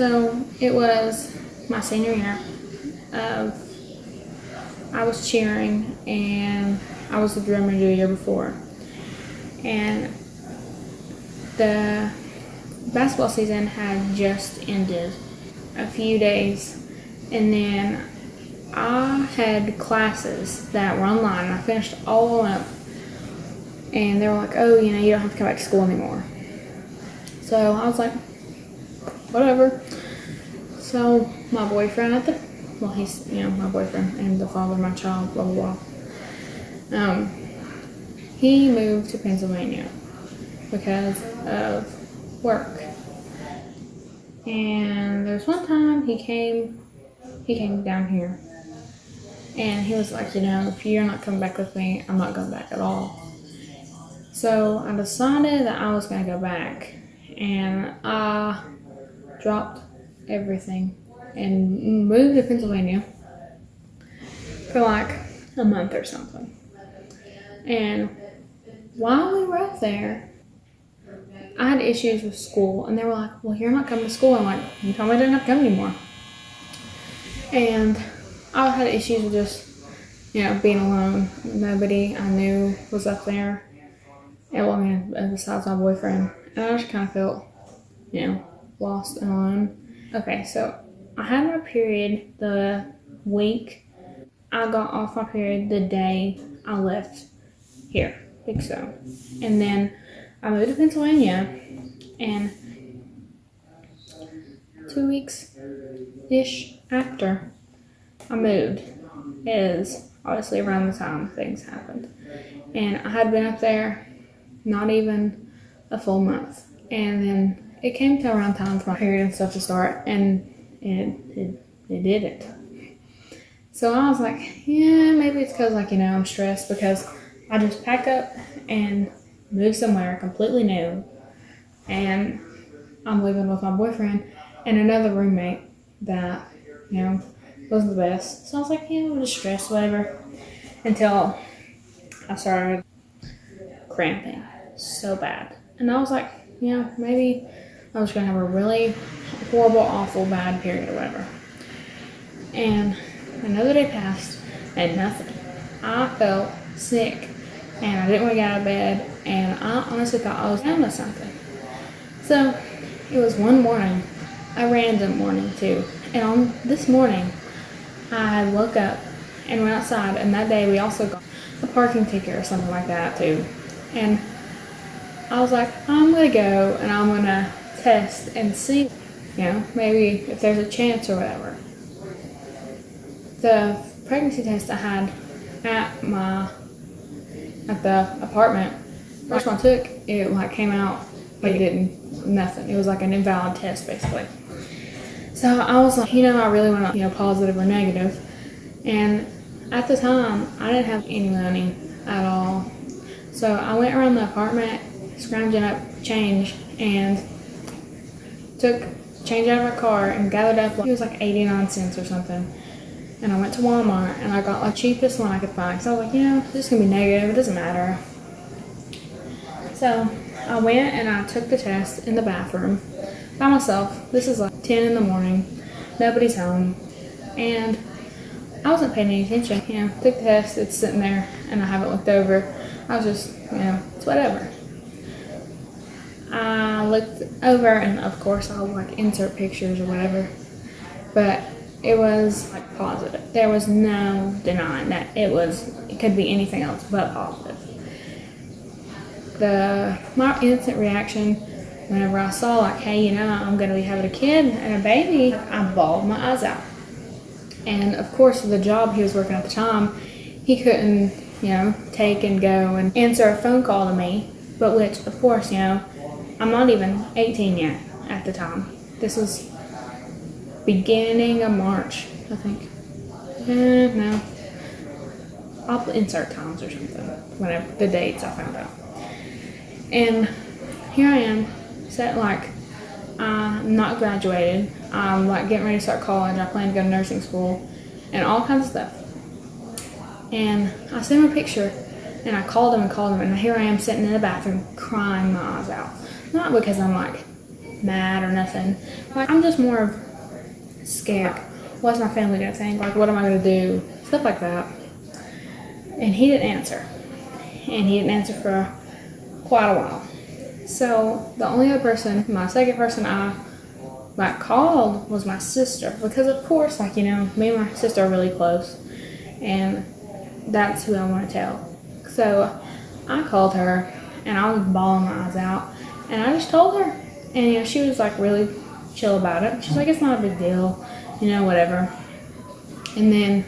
So it was my senior year. I was cheering, and I was the drummer the year before. And the basketball season had just ended a few days, and then I had classes that were online, and I finished all of them. And they were like, oh, you don't have to come back to school anymore. So I was like, whatever. So my boyfriend he's, my boyfriend and the father of my child, blah, blah, blah. He moved to Pennsylvania because of work. And there was one time he came down here, and he was like, if you're not coming back with me, I'm not going back at all. So I decided that I was going to go back, and I dropped everything and moved to Pennsylvania for like a month or something. And while we were up there, I had issues with school, and they were like, well, you're not coming to school. I'm like, you told me I didn't have to come anymore. And I had issues with just, being alone. Nobody I knew was up there. And besides my boyfriend. And I just kind of felt, lost and alone. Okay, so I had my period the week I got off my period the day I left here, Big Stone. And then I moved to Pennsylvania, and 2 weeks-ish after I moved is obviously around the time things happened. And I had been up there not even a full month. And then it came to around time for my period and stuff to start, and it didn't. So I was like, yeah, maybe it's because, I'm stressed because I just packed up and moved somewhere completely new, and I'm living with my boyfriend and another roommate that, wasn't the best. So I was like, I'm just stressed, whatever, until I started cramping so bad. And I was like, maybe I was going to have a really horrible, awful, bad period or whatever. And another day passed and nothing. I felt sick, and I didn't want to get out of bed, and I honestly thought I was down with something. So it was one morning, a random morning too, and on this morning I woke up and went outside, and that day we also got a parking ticket or something like that too. And I was like, I'm gonna go and I'm gonna test and see, maybe if there's a chance or whatever. The pregnancy test I had at the apartment, first one I took, it came out nothing. It was like an invalid test basically. So I was like, I really want to, positive or negative. And at the time, I didn't have any money at all. So I went around the apartment, scrounging up change, and took change out of my car and gathered up, it was like 89 cents or something. And I went to Walmart, and I got the cheapest one I could find. So I was like, this is going to be negative. It doesn't matter. So I went and I took the test in the bathroom by myself. This is like 10 in the morning. Nobody's home. And I wasn't paying any attention. Took the test. It's sitting there, and I haven't looked over. I was just, it's whatever. I looked over, and of course I'll insert pictures or whatever. But it was positive. There was no denying that it could be anything else but positive. My instant reaction whenever I saw hey, I'm going to be having a kid and a baby, I bawled my eyes out. And of course, the job he was working at the time, he couldn't, take and go and answer a phone call to me. But which, of course, I'm not even 18 yet at the time. This was beginning of March, I think. No. I'll insert times or something, whenever the dates I found out. And here I am, set I'm not graduated. I'm getting ready to start college. I plan to go to nursing school and all kinds of stuff. And I sent him a picture, and I called him, and here I am sitting in the bathroom crying my eyes out. Not because I'm mad or nothing. Like, I'm just more of scared. What's my family gonna think? Like, what am I gonna do? Stuff like that. And he didn't answer. And he didn't answer for quite a while. So the only other person, my second person I like called was my sister, because of course, like, you know, me and my sister are really close, and that's who I want to tell. So I called her, and I was bawling my eyes out, and I just told her, and you know, she was like really chill about it. She's like, it's not a big deal, you know, whatever. And then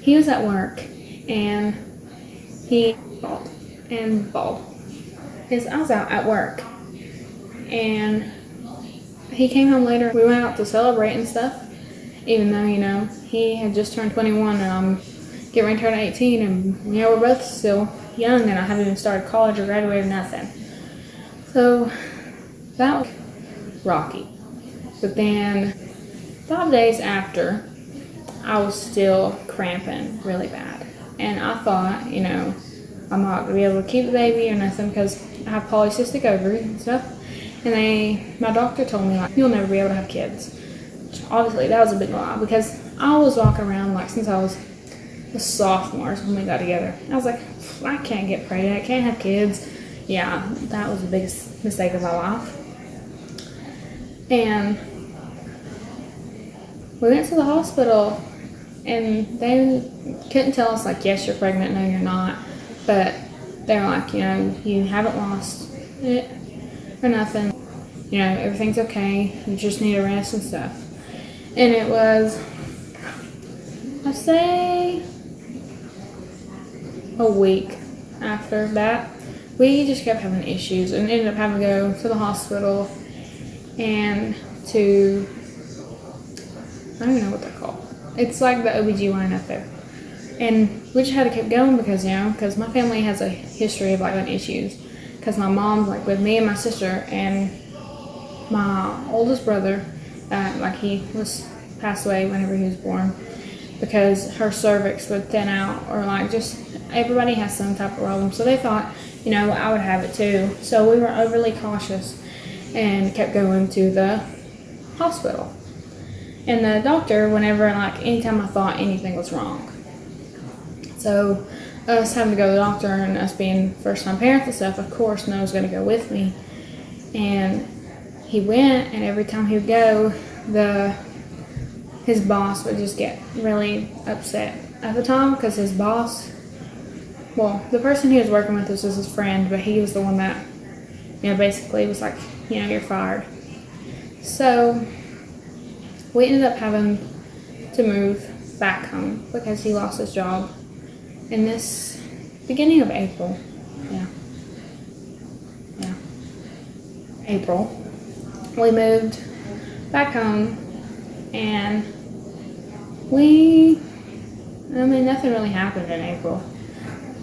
he was at work, and he bawled his eyes out at work, and he came home later. We went out to celebrate and stuff, even though, you know, he had just turned 21 and I'm getting ready to turn 18, and, you know, we're both still young, and I haven't even started college or graduated, nothing. So that was rocky. But then 5 days after, I was still cramping really bad. And I thought, you know, I'm not going to be able to keep the baby or nothing because I have polycystic ovaries and stuff. And my doctor told me, like, you'll never be able to have kids. Which obviously, that was a big lie, because I was walking around, like, since I was a sophomore when we got together. I was like, I can't get pregnant, I can't have kids. Yeah, that was the biggest mistake of my life. And we went to the hospital, and they couldn't tell us, like, yes, you're pregnant, no, you're not. But they were like, you know, you haven't lost it or nothing. You know, everything's okay. You just need a rest and stuff. And it was, I say, a week after that, we just kept having issues and ended up having to go to the hospital and to, I don't even know what they're called. It's like the OBGYN up there. And we just had to keep going because, you know, because my family has a history of, like, issues. Because my mom's, like, with me and my sister, and my oldest brother, like, he was passed away whenever he was born because her cervix would thin out, or, like, just everybody has some type of problem. So they thought, you know, I would have it too. So we were overly cautious and kept going to the hospital. And the doctor, whenever, like, anytime I thought anything was wrong. So us having to go to the doctor and us being first-time parents and stuff, of course, Noah's going to go with me. And he went, and every time he would go, his boss would just get really upset at the time, because his boss, well, the person he was working with was his friend, but he was the one that, you know, basically was like, you know, you're fired. So we ended up having to move back home because he lost his job in this beginning of April. April. We moved back home, and nothing really happened in April.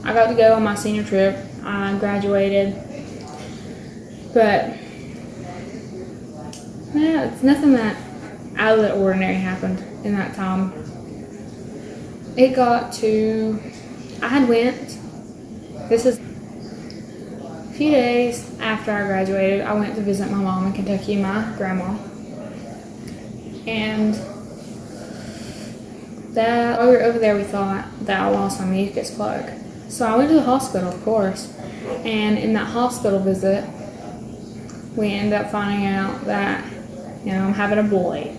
I got to go on my senior trip. I graduated, but yeah, it's nothing that out of the ordinary happened in that time. It got to, this is a few days after I graduated, I went to visit my mom in Kentucky, my grandma. And while we were over there, we thought that I lost my mucus plug. So I went to the hospital, of course. And in that hospital visit, we ended up finding out that, you know, I'm having a boy.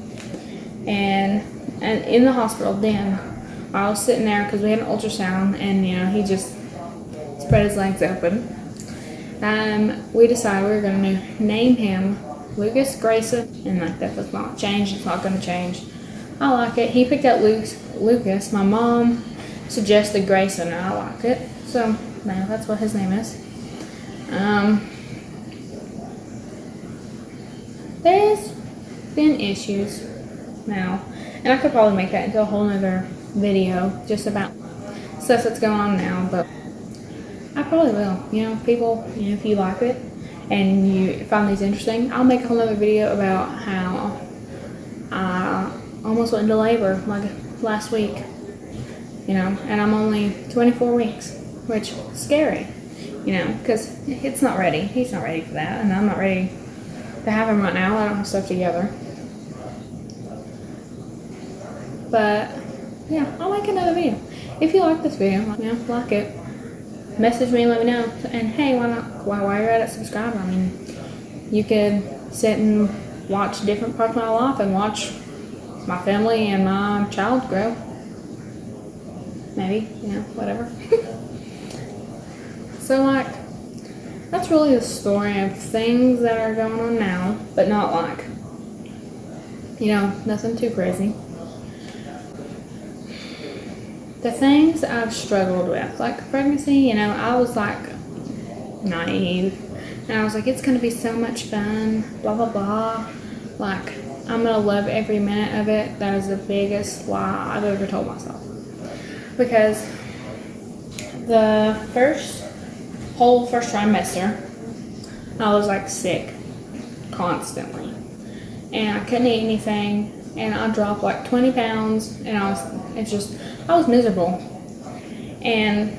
And in the hospital then, I was sitting there because we had an ultrasound, and, you know, he just spread his legs open. We decided we were going to name him Lucas Grayson, and like that does not change. It's not going to change. I like it. He picked out Lucas. My mom suggested Grayson, and I liked it. So now that's what his name is. There's been issues now, and I could probably make that into a whole nother video just about stuff that's going on now, but I probably will. You know, people, you know, if you like it and you find these interesting, I'll make a whole other video about how I almost went into labor like last week, you know, and I'm only 24 weeks, which is scary, you know, because it's not ready. He's not ready for that, and I'm not ready to have them right now. I don't have stuff together. But yeah, I'll make another video. If you like this video, like it, message me and let me know. And hey, why not? While you're at it, subscribe. I mean, you could sit and watch different parts of my life and watch my family and my child grow. Maybe, whatever. So like, that's really the story of things that are going on now, but not like, nothing too crazy. The things I've struggled with, like pregnancy, I was like naive. And I was like, it's going to be so much fun, blah, blah, blah. Like, I'm going to love every minute of it. That is the biggest lie I've ever told myself. Because the whole first trimester, I was like sick constantly. And I couldn't eat anything. And I dropped like 20 pounds. And I was miserable. And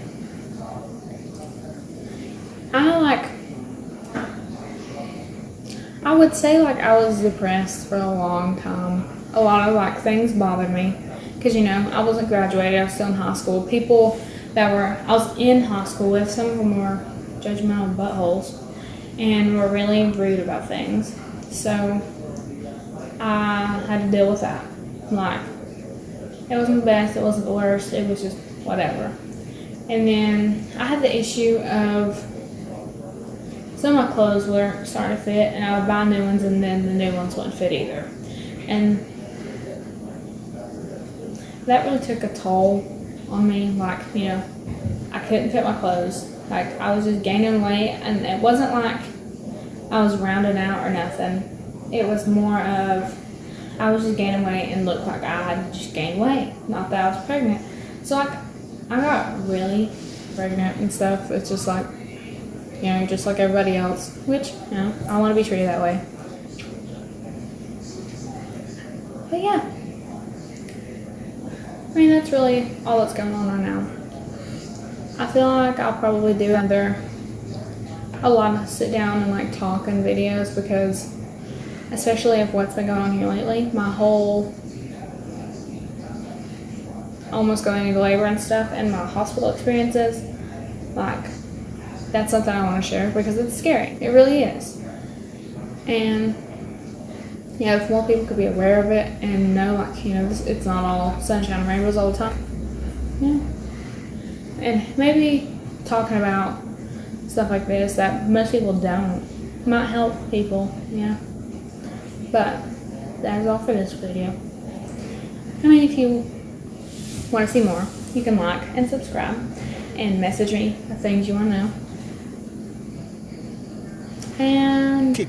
I would say like I was depressed for a long time. A lot of like things bothered me. Because I wasn't graduated, I was still in high school. People I was in high school with, some of them were judgmental buttholes and were really rude about things. So I had to deal with that. Like, it wasn't the best, it wasn't the worst, it was just whatever. And then I had the issue of some of my clothes weren't starting to fit, and I would buy new ones, and then the new ones wouldn't fit either. And that really took a toll on me. Like, I couldn't fit my clothes. Like, I was just gaining weight, and it wasn't like I was rounding out or nothing. It was more of I was just gaining weight and looked like I had just gained weight, not that I was pregnant. So like, I got really pregnant and stuff. It's just like, just like everybody else, which, I want to be treated that way. But yeah, I mean, that's really all that's going on right now. I feel like I'll probably do a lot of sit down and like talking videos, because especially of what's been going on here lately, my whole almost going into labor and stuff and my hospital experiences, like, that's something I want to share because it's scary. It really is. And if more people could be aware of it and know, like, it's not all sunshine and rainbows all the time. Yeah. And maybe talking about stuff like this that most people don't might help people, But that is all for this video. I mean, if you want to see more, you can like and subscribe and message me the things you want to know. And